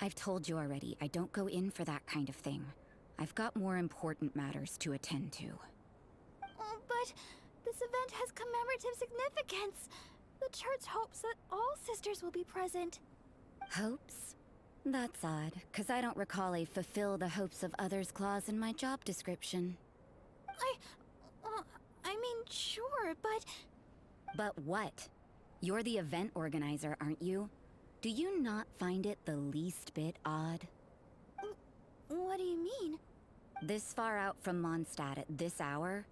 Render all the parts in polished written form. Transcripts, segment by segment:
I've told you already, I don't go in for that kind of thing. I've got more important matters to attend to. Oh, but this event has commemorative significance. The church hopes that all sisters will be present. Hopes? That's odd, because I don't recall a fulfill the hopes of others clause in my job description. I mean, sure, but... But what? You're the event organizer, aren't you? Do you not find it the least bit odd? What do you mean? This far out from Mondstadt at this hour?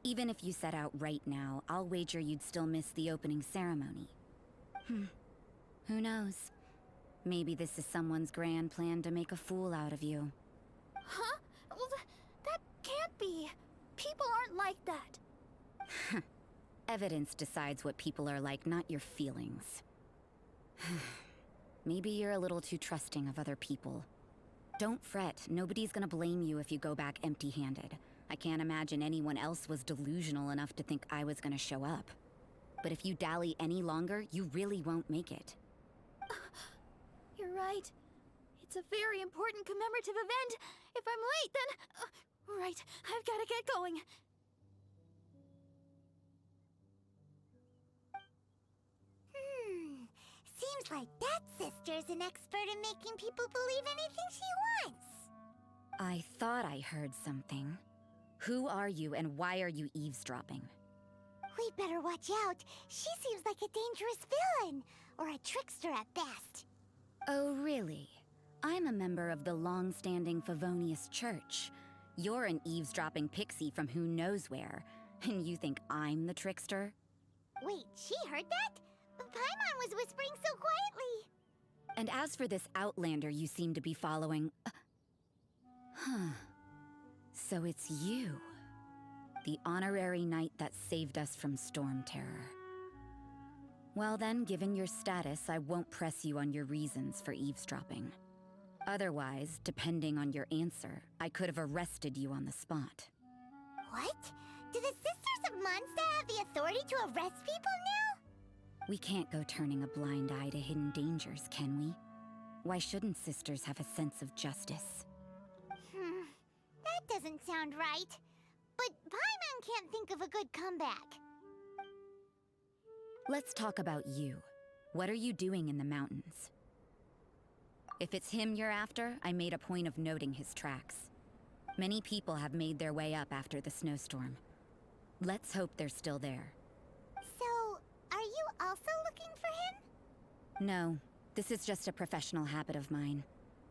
Even if you set out right now, I'll wager you'd still miss the opening ceremony. Who knows? Maybe this is someone's grand plan to make a fool out of you. Huh? Well, that can't be. People aren't like that. Evidence decides what people are like, not your feelings. Maybe you're a little too trusting of other people. Don't fret, nobody's gonna blame you if you go back empty-handed. I can't imagine anyone else was delusional enough to think I was gonna show up. But if you dally any longer, you really won't make it. You're right. It's a very important commemorative event. If I'm late, then... right, I've gotta get going. Seems like that sister's an expert in making people believe anything she wants. I thought I heard something. Who are you and why are you eavesdropping? We'd better watch out. She seems like a dangerous villain, or a trickster at best. Oh, really? I'm a member of the long-standing Favonius Church. You're an eavesdropping pixie from who knows where, and you think I'm the trickster? Wait, she heard that? Paimon was whispering so quietly. And as for this outlander you seem to be following... So it's you. The honorary knight that saved us from storm terror. Well then, given your status, I won't press you on your reasons for eavesdropping. Otherwise, depending on your answer, I could have arrested you on the spot. What? Do the Sisters of Mondstadt have the authority to arrest people now? We can't go turning a blind eye to hidden dangers, can we? Why shouldn't sisters have a sense of justice? That doesn't sound right. But Paimon can't think of a good comeback. Let's talk about you. What are you doing in the mountains? If it's him you're after, I made a point of noting his tracks. Many people have made their way up after the snowstorm. Let's hope they're still there. So, are you also looking for him? No, this is just a professional habit of mine.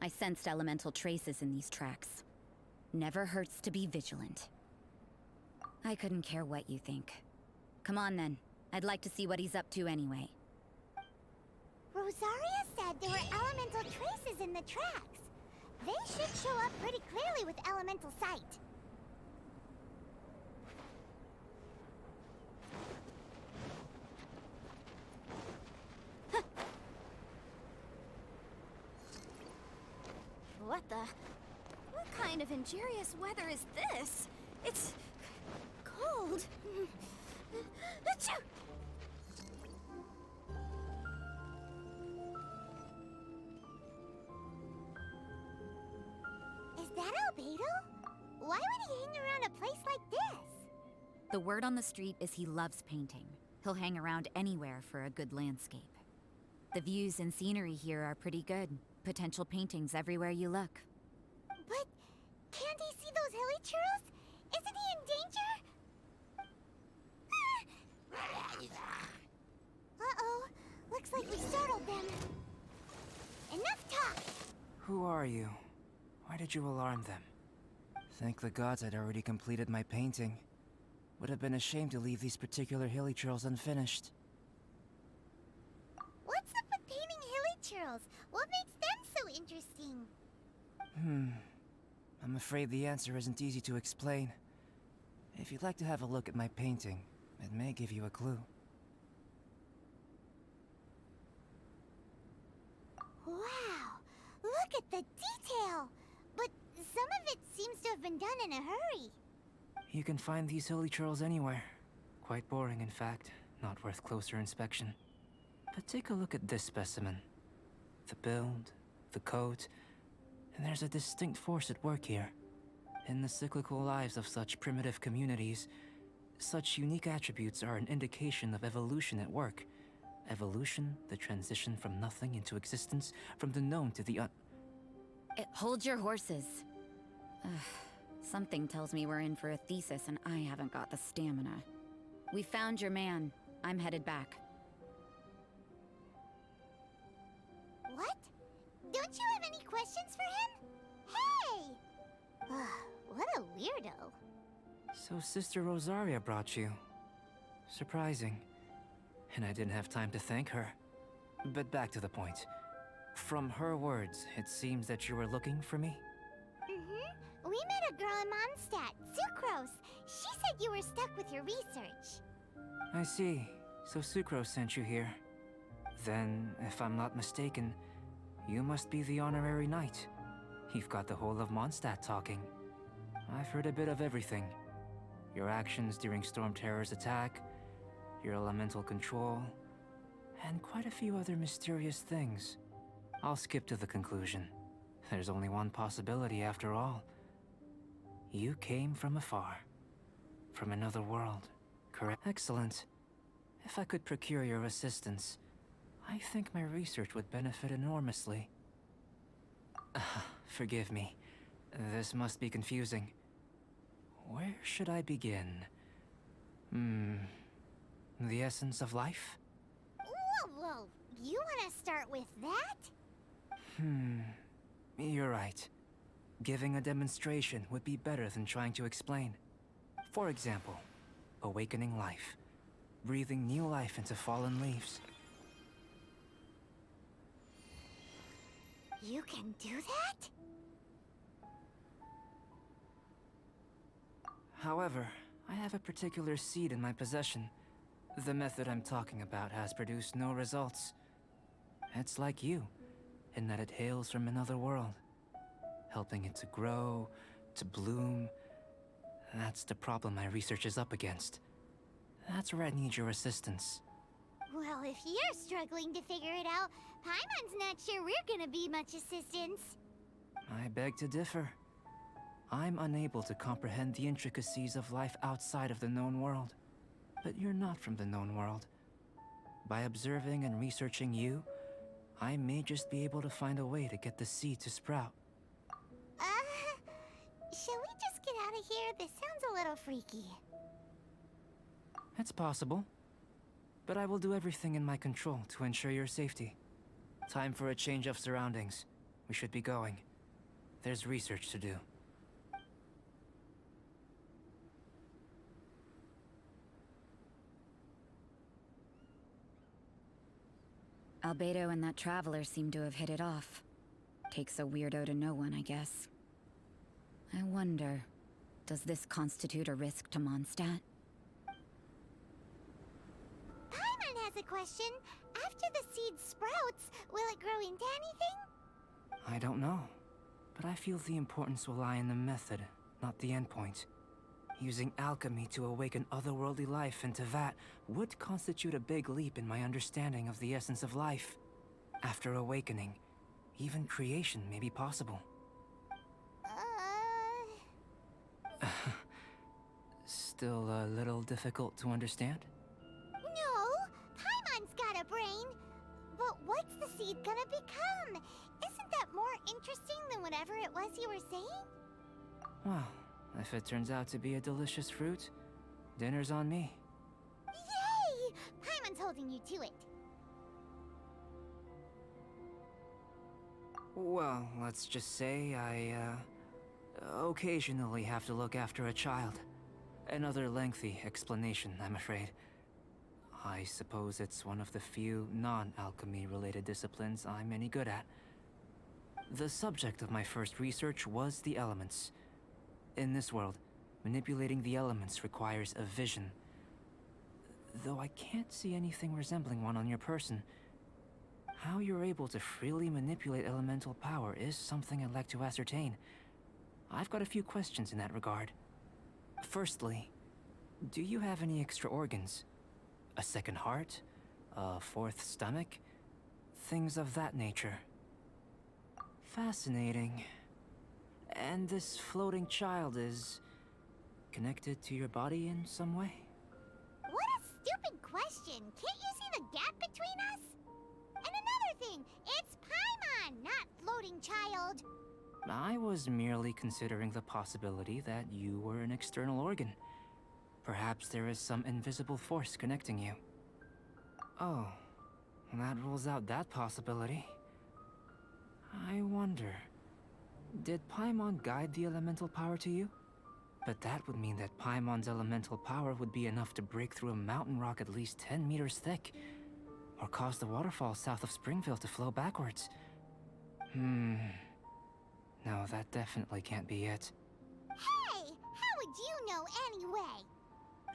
I sensed elemental traces in these tracks. Never hurts to be vigilant. I couldn't care what you think. Come on then. I'd like to see what he's up to anyway. Rosaria said there were elemental traces in the tracks. They should show up pretty clearly with elemental sight. What the... What kind of injurious weather is this? It's... cold. Achoo! Is that Albedo? Why would he hang around a place like this? The word on the street is he loves painting. He'll hang around anywhere for a good landscape. The views and scenery here are pretty good. Potential paintings everywhere you look. But can't he see those hilly churros? Isn't he in danger? Uh-oh. Looks like we startled them. Enough talk! Who are you? Why did you alarm them? Thank the gods I'd already completed my painting. Would have been a shame to leave these particular hilly churls unfinished. What's up with painting hilly churls? What makes them so interesting? I'm afraid the answer isn't easy to explain. If you'd like to have a look at my painting, it may give you a clue. Wow! Look at the detail! But some of it seems to have been done in a hurry. You can find these hilly churls anywhere. Quite boring, in fact. Not worth closer inspection. But take a look at this specimen. The build, the code, and there's a distinct force at work here. In the cyclical lives of such primitive communities, such unique attributes are an indication of evolution at work. Evolution, the transition from nothing into existence, from the known to the Hold your horses. Ugh, something tells me we're in for a thesis and I haven't got the stamina. We found your man. I'm headed back. What? Don't you have any questions for him? Hey! What a weirdo. So Sister Rosaria brought you. Surprising. And I didn't have time to thank her. But back to the point. From her words, it seems that you were looking for me? Mm-hmm. We met a girl in Mondstadt, Sucrose. She said you were stuck with your research. I see. So Sucrose sent you here. Then, if I'm not mistaken, you must be the honorary knight. You've got the whole of Mondstadt talking. I've heard a bit of everything. Your actions during Storm Terror's attack, your elemental control, and quite a few other mysterious things. I'll skip to the conclusion. There's only one possibility after all. You came from afar. From another world, correct? Excellent. If I could procure your assistance, I think my research would benefit enormously. Forgive me. This must be confusing. Where should I begin? The essence of life? Whoa. You want to start with that? You're right. Giving a demonstration would be better than trying to explain. For example, awakening life. Breathing new life into fallen leaves. You can do that? However, I have a particular seed in my possession. The method I'm talking about has produced no results. It's like you, in that it hails from another world. Helping it to grow, to bloom. That's the problem my research is up against. That's where I need your assistance. Well, if you're struggling to figure it out, Paimon's not sure we're gonna be much assistance. I beg to differ. I'm unable to comprehend the intricacies of life outside of the known world. But you're not from the known world. By observing and researching you, I may just be able to find a way to get the seed to sprout. Shall we just get out of here? This sounds a little freaky. It's possible. But I will do everything in my control to ensure your safety. Time for a change of surroundings. We should be going. There's research to do. Albedo and that traveler seem to have hit it off. Takes a weirdo to know one, I guess. I wonder, does this constitute a risk to Mondstadt? Paimon has a question. After the seed sprouts, will it grow into anything? I don't know. But I feel the importance will lie in the method, not the endpoint. Using alchemy to awaken otherworldly life into that would constitute a big leap in my understanding of the essence of life. After awakening, even creation may be possible. Still a little difficult to understand? No, Paimon's got a brain. But what's the seed gonna become? Isn't that more interesting than whatever it was you were saying? Well, if it turns out to be a delicious fruit, dinner's on me. Yay! Paimon's holding you to it. Well, let's just say I, occasionally have to look after a child. Another lengthy explanation, I'm afraid. I suppose it's one of the few non-alchemy related disciplines I'm any good at. The subject of my first research was the elements. In this world, manipulating the elements requires a vision. Though I can't see anything resembling one on your person, how you're able to freely manipulate elemental power is something I'd like to ascertain. I've got a few questions in that regard. Firstly, do you have any extra organs? A second heart? A fourth stomach? Things of that nature. Fascinating. And this floating child is connected to your body in some way? What a stupid question! Can't you see the gap between us? And another thing, it's Paimon, not floating child. I was merely considering the possibility that you were an external organ. Perhaps there is some invisible force connecting you. Oh, that rules out that possibility. I wonder, did Paimon guide the elemental power to you? But that would mean that Paimon's elemental power would be enough to break through a mountain rock at least 10 meters thick, or cause the waterfall south of Springville to flow backwards. No, that definitely can't be it. Hey, how would you know anyway?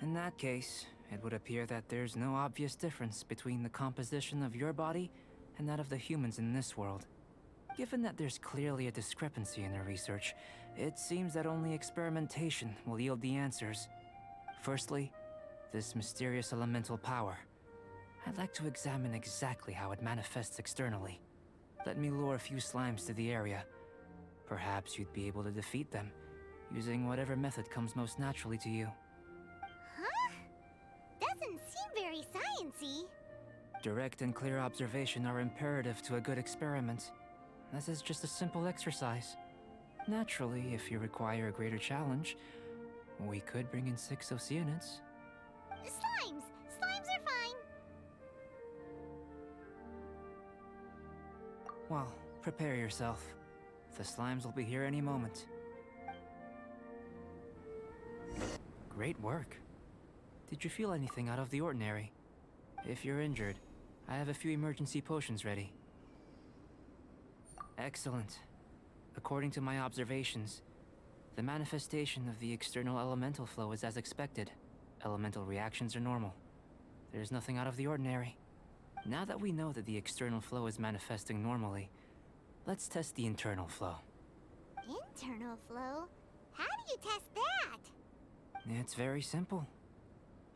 In that case, it would appear that there's no obvious difference between the composition of your body and that of the humans in this world. Given that there's clearly a discrepancy in their research, it seems that only experimentation will yield the answers. Firstly, this mysterious elemental power. I'd like to examine exactly how it manifests externally. Let me lure a few slimes to the area. Perhaps you'd be able to defeat them, using whatever method comes most naturally to you. Huh? Doesn't seem very sciencey. Direct and clear observation are imperative to a good experiment. This is just a simple exercise. Naturally, if you require a greater challenge, we could bring in 6 Oceanids. Slimes! Slimes are fine. Well, prepare yourself. The slimes will be here any moment. Great work. Did you feel anything out of the ordinary? If you're injured, I have a few emergency potions ready. Excellent. According to my observations, the manifestation of the external elemental flow is as expected. Elemental reactions are normal. There's nothing out of the ordinary. Now that we know that the external flow is manifesting normally, let's test the internal flow. Internal flow? How do you test that? It's very simple.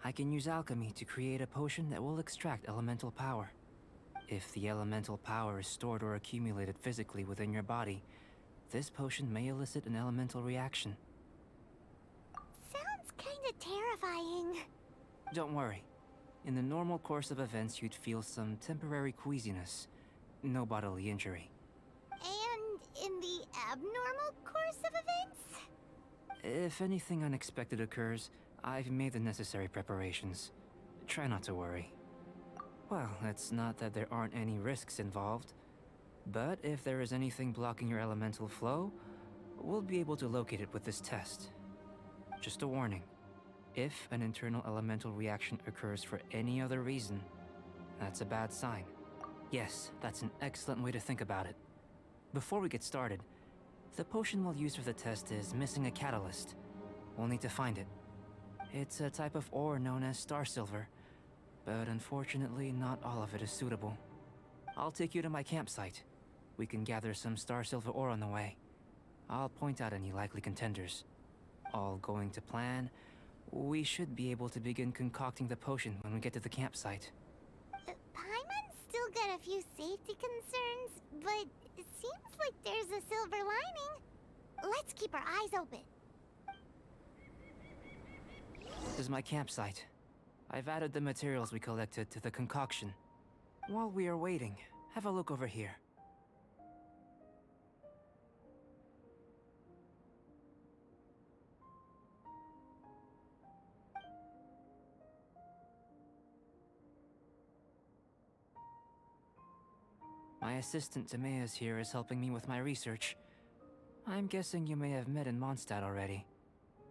I can use alchemy to create a potion that will extract elemental power. If the elemental power is stored or accumulated physically within your body, this potion may elicit an elemental reaction. Sounds kinda terrifying. Don't worry. In the normal course of events, you'd feel some temporary queasiness. No bodily injury. And in the abnormal course of events? If anything unexpected occurs, I've made the necessary preparations. Try not to worry. Well, it's not that there aren't any risks involved. But if there is anything blocking your elemental flow, we'll be able to locate it with this test. Just a warning. If an internal elemental reaction occurs for any other reason, that's a bad sign. Yes, that's an excellent way to think about it. Before we get started, the potion we'll use for the test is missing a catalyst. We'll need to find it. It's a type of ore known as star silver, but unfortunately not all of it is suitable. I'll take you to my campsite. We can gather some star silver ore on the way. I'll point out any likely contenders. All going to plan, we should be able to begin concocting the potion when we get to the campsite. Paimon's still got a few safety concerns, but it seems like there's a silver lining. Let's keep our eyes open. This is my campsite. I've added the materials we collected to the concoction. While we are waiting, have a look over here. My assistant Timaeus here is helping me with my research. I'm guessing you may have met in Mondstadt already.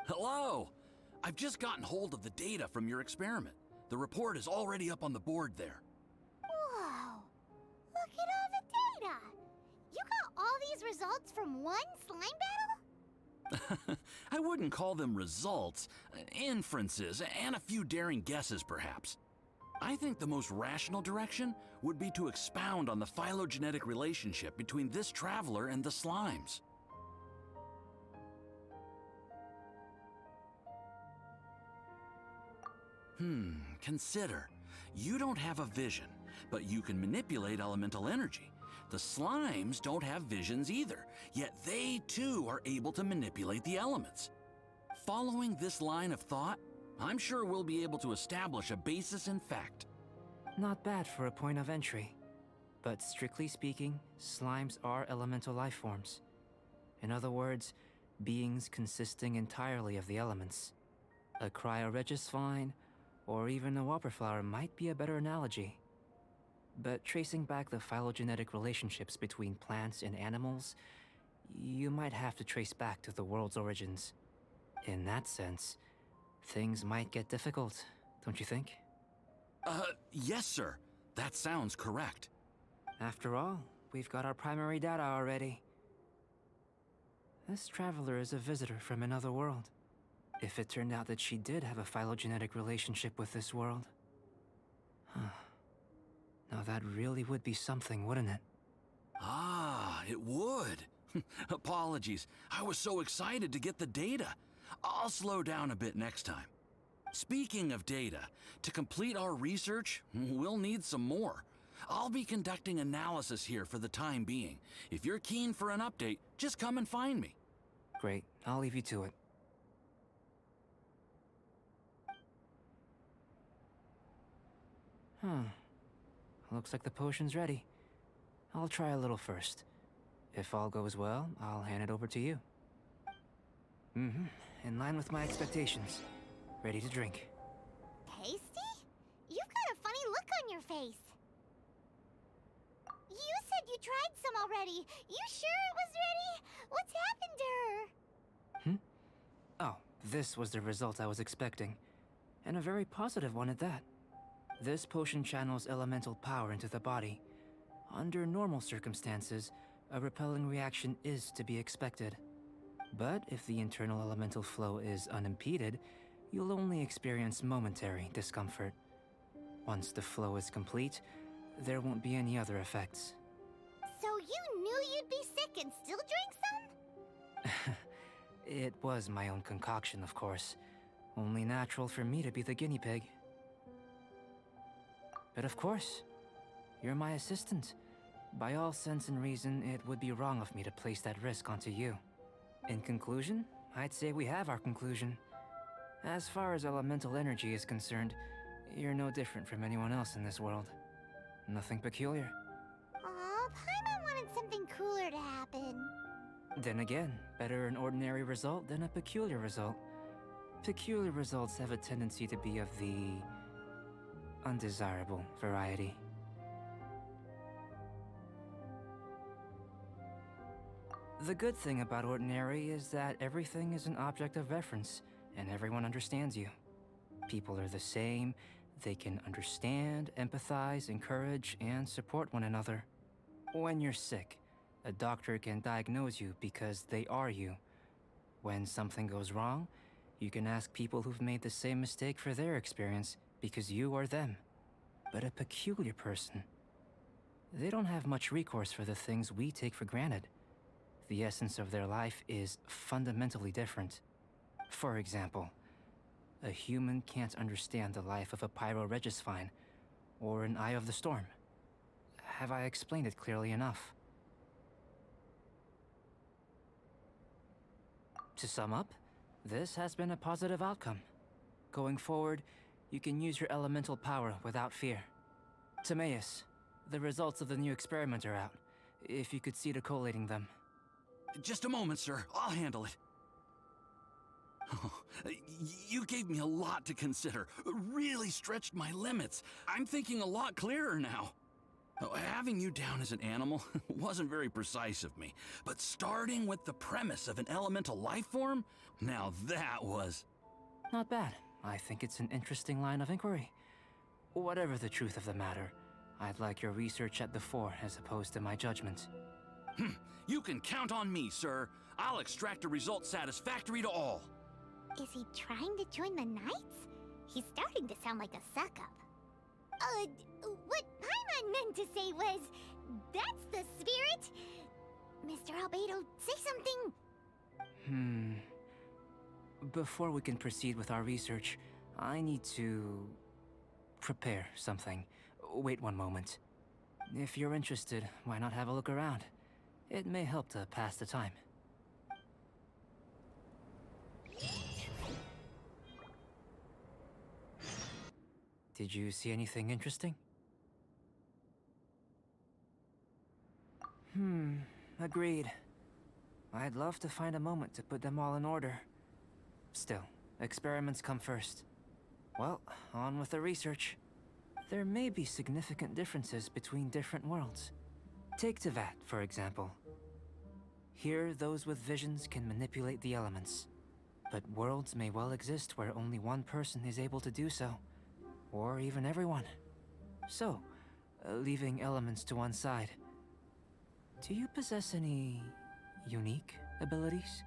Hello! I've just gotten hold of the data from your experiment. The report is already up on the board there. Whoa! Look at all the data! You got all these results from one slime battle? I wouldn't call them results, inferences, and a few daring guesses perhaps. I think the most rational direction would be to expound on the phylogenetic relationship between this traveler and the slimes. Consider. You don't have a vision, but you can manipulate elemental energy. The slimes don't have visions either, yet they too are able to manipulate the elements. Following this line of thought, I'm sure we'll be able to establish a basis in fact. Not bad for a point of entry. But strictly speaking, slimes are elemental life forms. In other words, beings consisting entirely of the elements. A cryoregisvine, or even a whopperflower might be a better analogy. But tracing back the phylogenetic relationships between plants and animals, you might have to trace back to the world's origins. In that sense, things might get difficult, don't you think? Yes, sir. That sounds correct. After all, we've got our primary data already. This traveler is a visitor from another world. If it turned out that she did have a phylogenetic relationship with this world. Now that really would be something, wouldn't it? Ah, it would. Apologies. I was so excited to get the data. I'll slow down a bit next time. Speaking of data, to complete our research, we'll need some more. I'll be conducting analysis here for the time being. If you're keen for an update, just come and find me. Great, I'll leave you to it. Looks like the potion's ready. I'll try a little first. If all goes well, I'll hand it over to you. In line with my expectations. Ready to drink. Tasty? You've got a funny look on your face. You said you tried some already. You sure it was ready? What's happened to her? Oh, this was the result I was expecting. And a very positive one at that. This potion channels elemental power into the body. Under normal circumstances, a repelling reaction is to be expected. But if the internal elemental flow is unimpeded, you'll only experience momentary discomfort. Once the flow is complete, there won't be any other effects. So you knew you'd be sick and still drank some? It was my own concoction, of course. Only natural for me to be the guinea pig. But of course, you're my assistant. By all sense and reason, it would be wrong of me to place that risk onto you. In conclusion, I'd say we have our conclusion. As far as elemental energy is concerned, you're no different from anyone else in this world. Nothing peculiar. Aw, Paimon wanted something cooler to happen. Then again, better an ordinary result than a peculiar result. Peculiar results have a tendency to be of the undesirable variety. The good thing about ordinary is that everything is an object of reference, and everyone understands you. People are the same, they can understand, empathize, encourage, and support one another. When you're sick, a doctor can diagnose you because they are you. When something goes wrong, you can ask people who've made the same mistake for their experience because you are them. But a peculiar person, they don't have much recourse for the things we take for granted. The essence of their life is fundamentally different. For example, a human can't understand the life of a pyroregisvine or an Eye of the Storm. Have I explained it clearly enough? To sum up, this has been a positive outcome. Going forward, you can use your elemental power without fear. Timaeus, the results of the new experiment are out. If you could see to collating them. Just a moment, sir. I'll handle it. Oh, you gave me a lot to consider. Really stretched my limits. I'm thinking a lot clearer now. Having you down as an animal wasn't very precise of me, but starting with the premise of an elemental life form, now that was... Not bad. I think it's an interesting line of inquiry. Whatever the truth of the matter, I'd like your research at the fore as opposed to my judgment. You can count on me, sir. I'll extract a result satisfactory to all. Is he trying to join the Knights? He's starting to sound like a suck-up. What Paimon meant to say was, that's the spirit. Mr. Albedo, say something. Before we can proceed with our research, I need to prepare something. Wait one moment. If you're interested, why not have a look around? It may help to pass the time. Did you see anything interesting? Agreed. I'd love to find a moment to put them all in order. Still, experiments come first. Well, on with the research. There may be significant differences between different worlds. Take Tevat, for example. Here, those with visions can manipulate the elements. But worlds may well exist where only one person is able to do so. Or even everyone. So, leaving elements to one side, do you possess any unique abilities?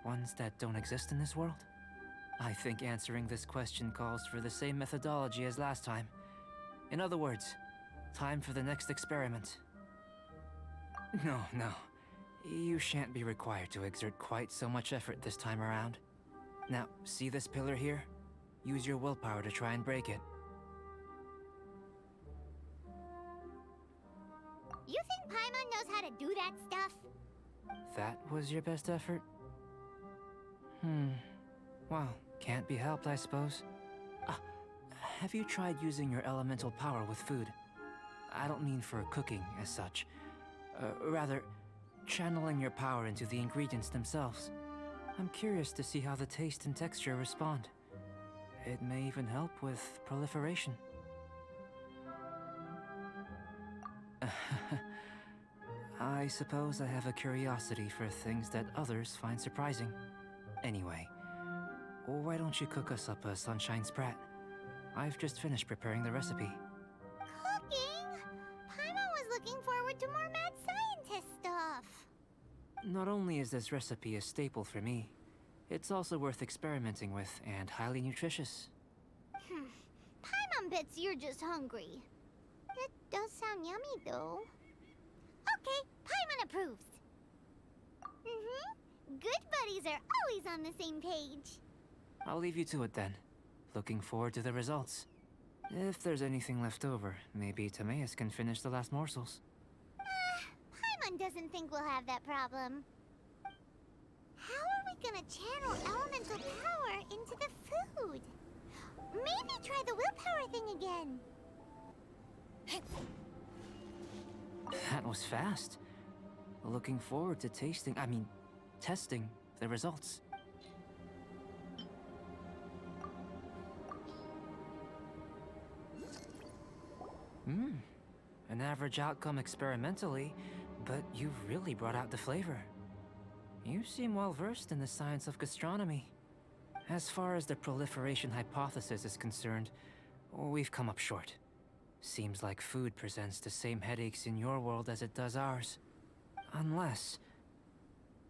Ones that don't exist in this world? I think answering this question calls for the same methodology as last time. In other words, time for the next experiment. No. You shan't be required to exert quite so much effort this time around. Now, see this pillar here? Use your willpower to try and break it. You think Paimon knows how to do that stuff? That was your best effort? Well, can't be helped, I suppose. Have you tried using your elemental power with food? I don't mean for cooking, as such. Rather, channeling your power into the ingredients themselves. I'm curious to see how the taste and texture respond. It may even help with proliferation. I suppose I have a curiosity for things that others find surprising. Anyway, why don't you cook us up a sunshine sprat? I've just finished preparing the recipe. Cooking? Paimon was looking forward to more mad scientist stuff. Not only is this recipe a staple for me, it's also worth experimenting with and highly nutritious. Paimon bets you're just hungry. It does sound yummy, though. Okay, Paimon approves. Good buddies are always on the same page. I'll leave you to it then. Looking forward to the results. If there's anything left over, maybe Timaeus can finish the last morsels. Paimon doesn't think we'll have that problem. How are we gonna channel elemental power into the food? Maybe try the willpower thing again. That was fast. Looking forward to testing the results. An average outcome experimentally, but you've really brought out the flavor. You seem well versed in the science of gastronomy. As far as the proliferation hypothesis is concerned, we've come up short. Seems like food presents the same headaches in your world as it does ours. Unless...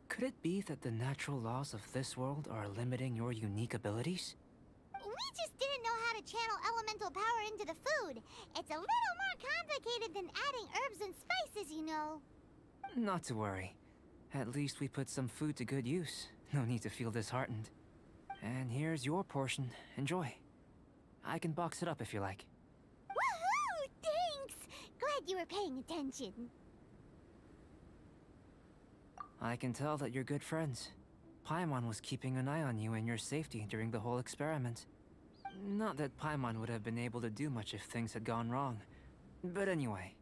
could it be that the natural laws of this world are limiting your unique abilities? We just didn't know how to channel elemental power into the food. It's a little more complicated than adding herbs and spices, you know. Not to worry. At least we put some food to good use. No need to feel disheartened. And here's your portion. Enjoy. I can box it up if you like. Woohoo! Thanks! Glad you were paying attention. I can tell that you're good friends. Paimon was keeping an eye on you and your safety during the whole experiment. Not that Paimon would have been able to do much if things had gone wrong. But anyway.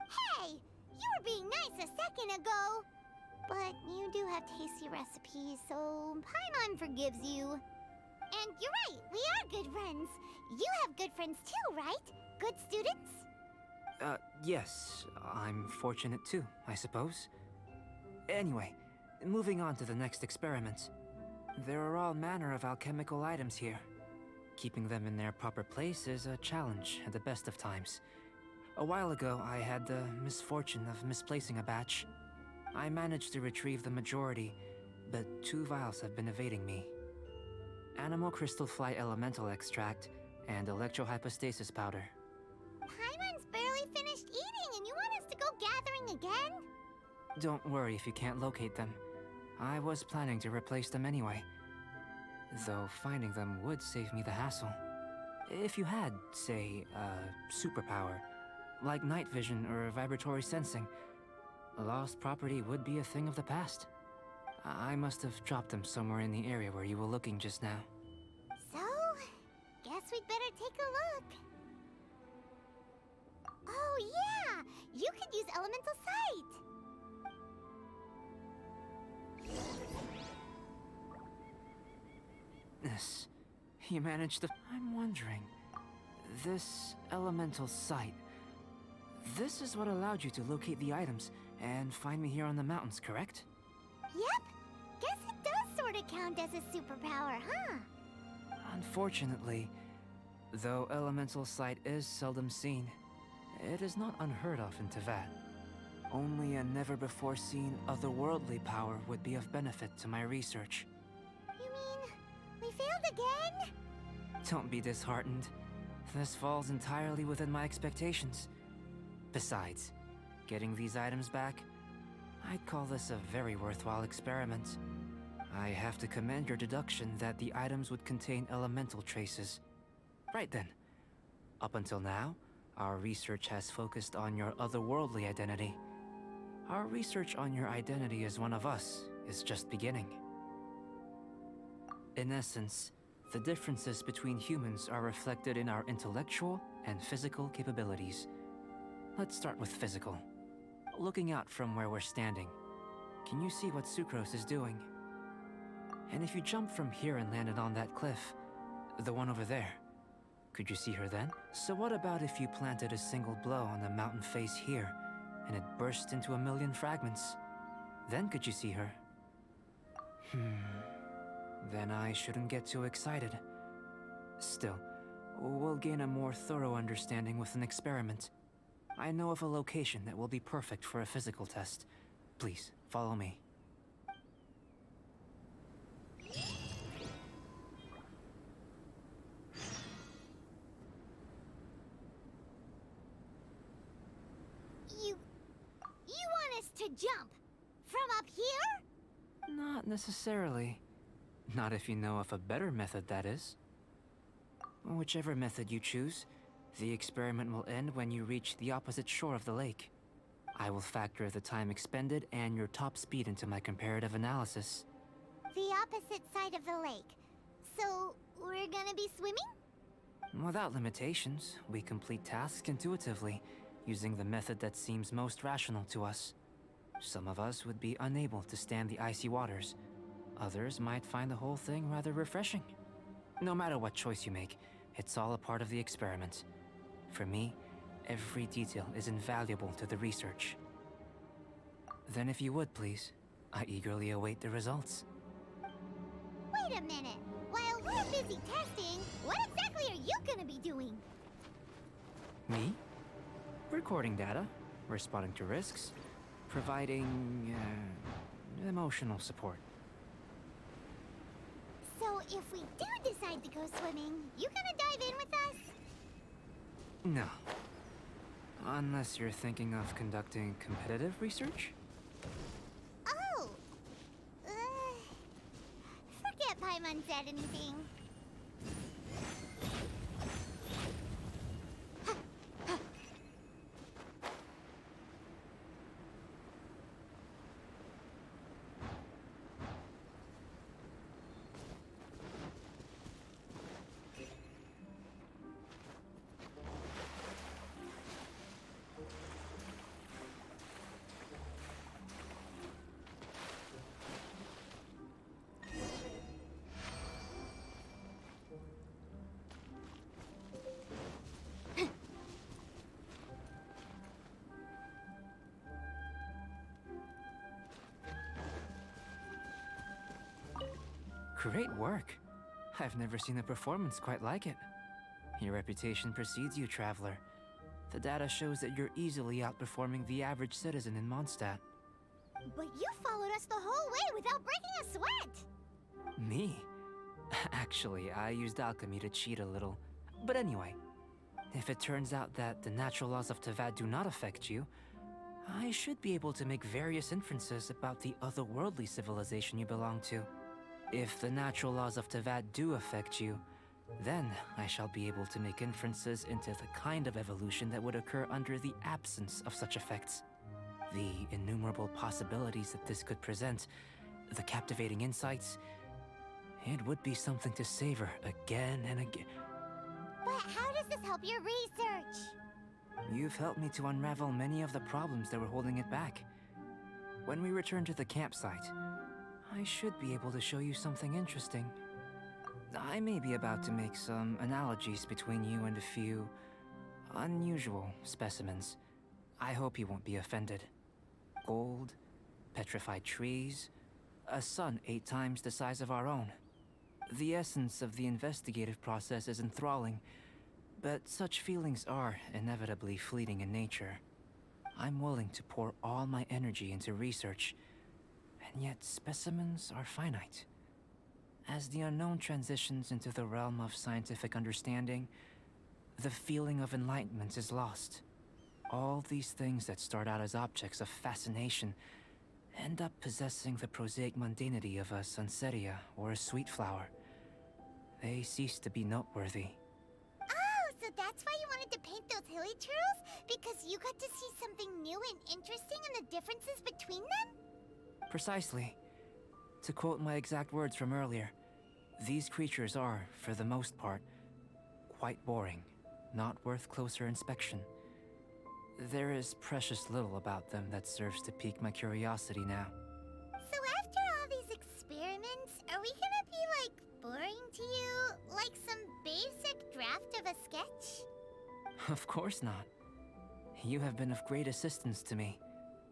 Hey! You were being nice a second ago! But you do have tasty recipes, so Paimon forgives you. And you're right, we are good friends. You have good friends too, right? Good students? Yes. I'm fortunate too, I suppose. Anyway, moving on to the next experiment. There are all manner of alchemical items here. Keeping them in their proper place is a challenge at the best of times. A while ago, I had the misfortune of misplacing a batch. I managed to retrieve the majority, but 2 vials have been evading me. Animal crystal fly elemental extract and electrohypostasis powder. Paimon's barely finished eating and you want us to go gathering again? Don't worry if you can't locate them. I was planning to replace them anyway. Though finding them would save me the hassle. If you had, say, a superpower, like night vision or vibratory sensing. Lost property would be a thing of the past. I must have dropped them somewhere in the area where you were looking just now. So, guess we'd better take a look. Oh yeah! You could use elemental sight! Yes, you managed to... I'm wondering... This elemental sight... This is what allowed you to locate the items and find me here on the mountains, correct? Yep! Guess it does sorta count as a superpower, huh? Unfortunately, though elemental sight is seldom seen, it is not unheard of in Teyvat. Only a never-before-seen otherworldly power would be of benefit to my research. You mean, we failed again? Don't be disheartened. This falls entirely within my expectations. Besides, getting these items back, I'd call this a very worthwhile experiment. I have to commend your deduction that the items would contain elemental traces. Right then. Up until now, our research has focused on your otherworldly identity. Our research on your identity as one of us is just beginning. In essence, the differences between humans are reflected in our intellectual and physical capabilities. Let's start with physical. Looking out from where we're standing, can you see what Sucrose is doing? And if you jumped from here and landed on that cliff, the one over there, could you see her then? So what about if you planted a single blow on the mountain face here, and it burst into a million fragments? Then could you see her? Then I shouldn't get too excited. Still, we'll gain a more thorough understanding with an experiment. I know of a location that will be perfect for a physical test. Please, follow me. You want us to jump? From up here? Not necessarily. Not if you know of a better method, that is. Whichever method you choose, the experiment will end when you reach the opposite shore of the lake. I will factor the time expended and your top speed into my comparative analysis. The opposite side of the lake. So, we're gonna be swimming? Without limitations, we complete tasks intuitively, using the method that seems most rational to us. Some of us would be unable to stand the icy waters. Others might find the whole thing rather refreshing. No matter what choice you make, it's all a part of the experiment. For me, every detail is invaluable to the research. Then if you would, please, I eagerly await the results. Wait a minute! While we're busy testing, what exactly are you gonna be doing? Me? Recording data, responding to risks, providing, emotional support. So if we do decide to go swimming, you gonna dive in with us? No. Unless you're thinking of conducting competitive research? Oh! Forget Paimon said anything. Great work. I've never seen a performance quite like it. Your reputation precedes you, Traveler. The data shows that you're easily outperforming the average citizen in Mondstadt. But you followed us the whole way without breaking a sweat! Me? Actually, I used alchemy to cheat a little. But anyway, if it turns out that the natural laws of Teyvat do not affect you, I should be able to make various inferences about the otherworldly civilization you belong to. If the natural laws of Teyvat do affect you, Then I shall be able to make inferences into the kind of evolution that would occur under the absence of such effects. The innumerable possibilities that this could present, the captivating insights, it would be something to savor again and again. But how does this help your research? You've helped me to unravel many of the problems that were holding it back. When we return to the campsite, I should be able to show you something interesting. I may be about to make some analogies between you and a few unusual specimens. I hope you won't be offended. Gold, petrified trees, a sun 8 times the size of our own. The essence of the investigative process is enthralling, but such feelings are inevitably fleeting in nature. I'm willing to pour all my energy into research, and yet specimens are finite. As the unknown transitions into the realm of scientific understanding, the feeling of enlightenment is lost. All these things that start out as objects of fascination end up possessing the prosaic mundanity of a sunsetia or a sweet flower. They cease to be noteworthy. Oh, so that's why you wanted to paint those hilly churls? Because you got to see something new and interesting in the differences between them? Precisely. To quote my exact words from earlier, these creatures are, for the most part, quite boring, not worth closer inspection. There is precious little about them that serves to pique my curiosity now. So after all these experiments, are we gonna be, like, boring to you? Like some basic draft of a sketch? Of course not. You have been of great assistance to me,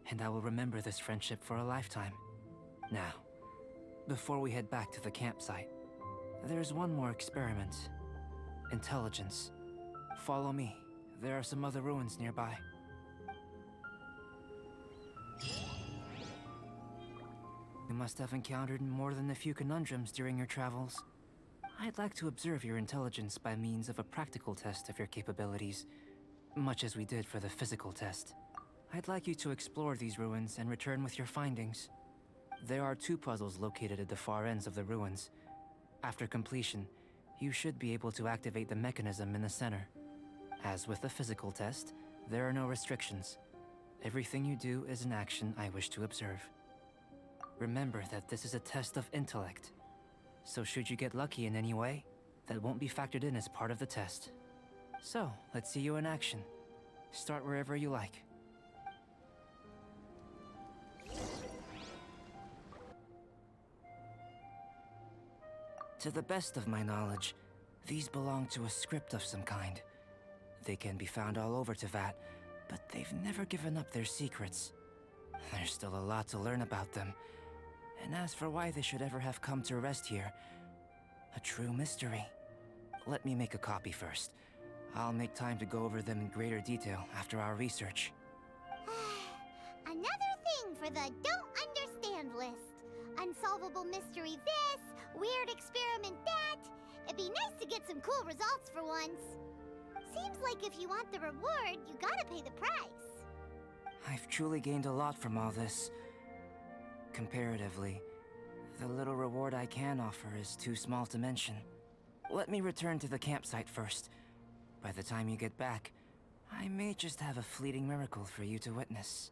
and I will remember this friendship for a lifetime. Now, before we head back to the campsite, there's one more experiment. Intelligence. Follow me. There are some other ruins nearby. You must have encountered more than a few conundrums during your travels. I'd like to observe your intelligence by means of a practical test of your capabilities, much as we did for the physical test. I'd like you to explore these ruins and return with your findings. There are 2 puzzles located at the far ends of the ruins. After completion, you should be able to activate the mechanism in the center. As with the physical test, there are no restrictions. Everything you do is an action I wish to observe. Remember that this is a test of intellect. So should you get lucky in any way, that won't be factored in as part of the test. So, let's see you in action. Start wherever you like. To the best of my knowledge, these belong to a script of some kind. They can be found all over Teyvat, but they've never given up their secrets. There's still a lot to learn about them. And as for why they should ever have come to rest here, a true mystery. Let me make a copy first. I'll make time to go over them in greater detail after our research. Another thing for the don't understand list. Unsolvable mystery this, weird experiment that. It'd be nice to get some cool results for once. Seems like if you want the reward, you gotta pay the price. I've truly gained a lot from all this. Comparatively, the little reward I can offer is too small to mention. Let me return to the campsite first. By the time you get back, I may just have a fleeting miracle for you to witness.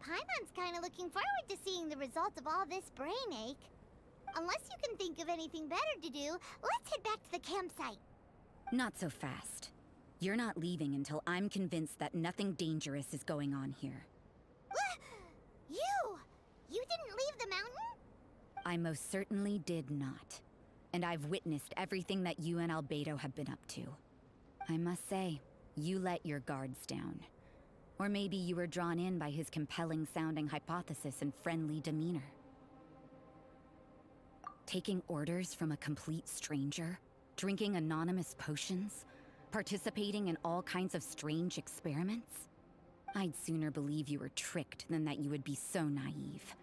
Paimon's kinda looking forward to seeing the result of all this brain ache. Unless you can think of anything better to do, let's head back to the campsite. Not so fast. You're not leaving until I'm convinced that nothing dangerous is going on here. You! You didn't leave the mountain? I most certainly did not. And I've witnessed everything that you and Albedo have been up to. I must say, you let your guards down. Or maybe you were drawn in by his compelling-sounding hypothesis and friendly demeanor. Taking orders from a complete stranger? Drinking anonymous potions? Participating in all kinds of strange experiments? I'd sooner believe you were tricked than that you would be so naive.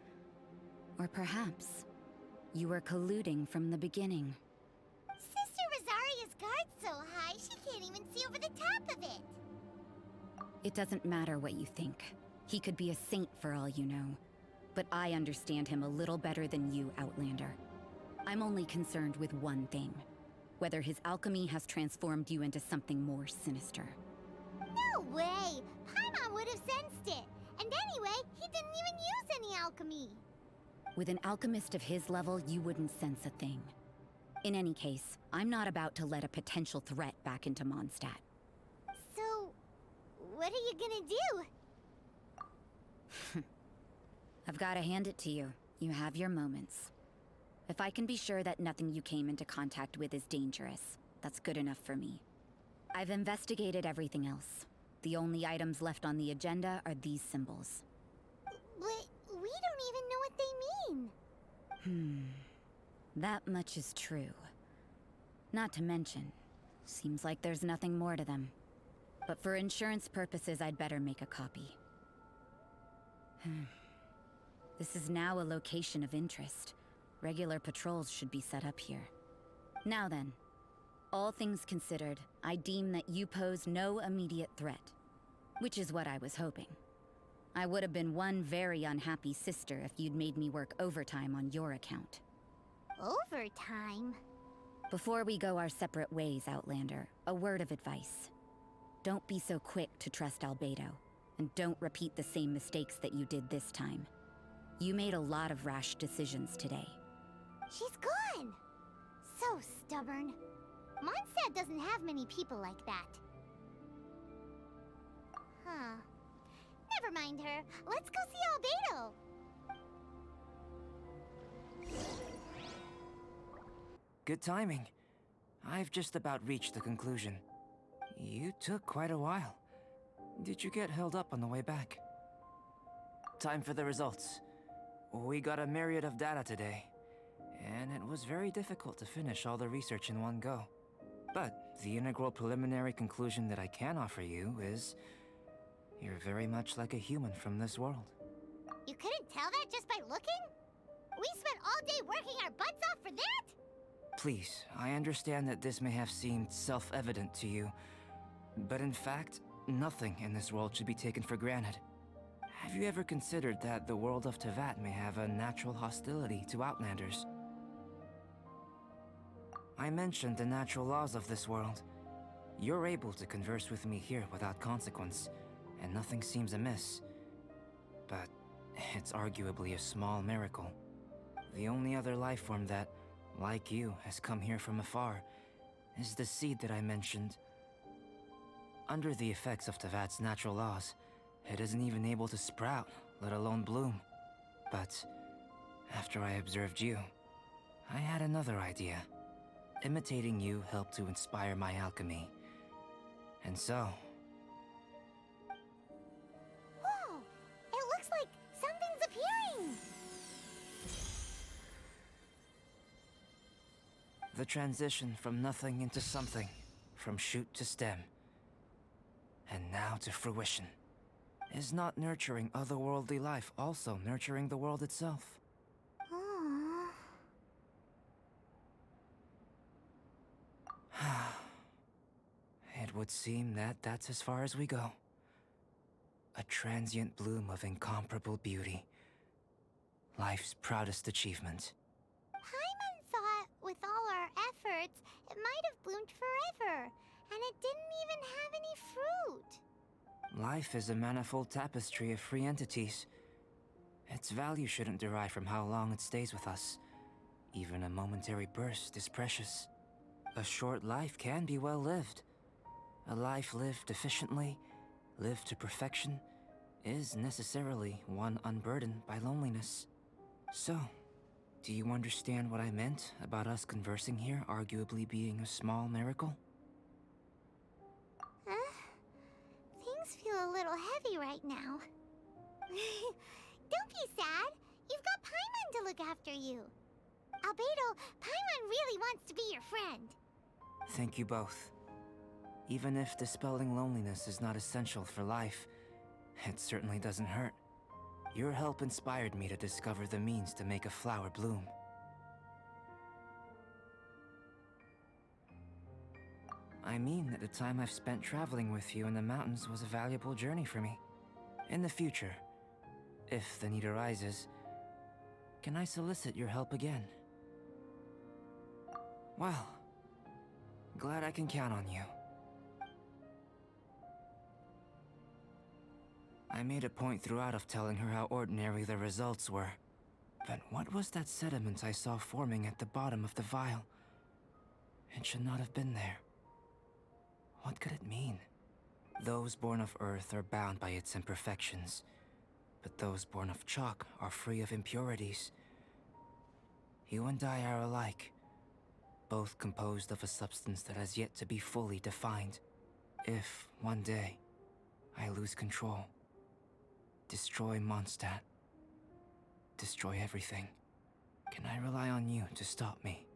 Or perhaps, you were colluding from the beginning. Sister Rosaria's guard's so high, she can't even see over the top of it. It doesn't matter what you think. He could be a saint for all you know. But I understand him a little better than you, Outlander. I'm only concerned with one thing. Whether his alchemy has transformed you into something more sinister. No way! Paimon would have sensed it! And anyway, he didn't even use any alchemy! With an alchemist of his level, you wouldn't sense a thing. In any case, I'm not about to let a potential threat back into Mondstadt. So, what are you gonna do? I've gotta hand it to you. You have your moments. If I can be sure that nothing you came into contact with is dangerous, that's good enough for me. I've investigated everything else. The only items left on the agenda are these symbols. But we don't even know what they mean. That much is true. Not to mention, seems like there's nothing more to them. But for insurance purposes, I'd better make a copy. This is now a location of interest. Regular patrols should be set up here. Now then, all things considered, I deem that you pose no immediate threat. Which is what I was hoping. I would have been one very unhappy sister if you'd made me work overtime on your account. Overtime? Before we go our separate ways, Outlander, a word of advice. Don't be so quick to trust Albedo, and don't repeat the same mistakes that you did this time. You made a lot of rash decisions today. She's gone! So stubborn. Mondstadt doesn't have many people like that. Huh. Never mind her. Let's go see Albedo! Good timing. I've just about reached the conclusion. You took quite a while. Did you get held up on the way back? Time for the results. We got a myriad of data today, and it was very difficult to finish all the research in one go. But the integral preliminary conclusion that I can offer you is... you're very much like a human from this world. You couldn't tell that just by looking? We spent all day working our butts off for that? Please, I understand that this may have seemed self-evident to you, but in fact, nothing in this world should be taken for granted. Have you ever considered that the world of Teyvat may have a natural hostility to Outlanders? I mentioned the natural laws of this world. You're able to converse with me here without consequence, and nothing seems amiss. But it's arguably a small miracle. The only other life form that, like you, has come here from afar is the seed that I mentioned. Under the effects of Teyvat's natural laws, it isn't even able to sprout, let alone bloom. But after I observed you, I had another idea. Imitating you helped to inspire my alchemy. And so... Whoa! It looks like something's appearing! the transition from nothing into something, from shoot to stem, and now to fruition. Is not nurturing otherworldly life also nurturing the world itself? It would seem that that's as far as we go. A transient bloom of incomparable beauty. Life's proudest achievement. Paimon thought with all our efforts, it might have bloomed forever, and it didn't even have any fruit. Life is a manifold tapestry of free entities. Its value shouldn't derive from how long it stays with us. Even a momentary burst is precious. A short life can be well lived. A life lived efficiently, lived to perfection, is necessarily one unburdened by loneliness. So, do you understand what I meant about us conversing here arguably being a small miracle? Things feel a little heavy right now. Don't be sad. You've got Paimon to look after you. Albedo, Paimon really wants to be your friend. Thank you both. Even if dispelling loneliness is not essential for life, it certainly doesn't hurt. Your help inspired me to discover the means to make a flower bloom. I mean that the time I've spent traveling with you in the mountains was a valuable journey for me. In the future, if the need arises, can I solicit your help again? Well, glad I can count on you. I made a point throughout of telling her how ordinary the results were. But what was that sediment I saw forming at the bottom of the vial? It should not have been there. What could it mean? Those born of Earth are bound by its imperfections, but those born of chalk are free of impurities. You and I are alike, both composed of a substance that has yet to be fully defined. If, one day, I lose control, destroy Mondstadt, destroy everything, can I rely on you to stop me?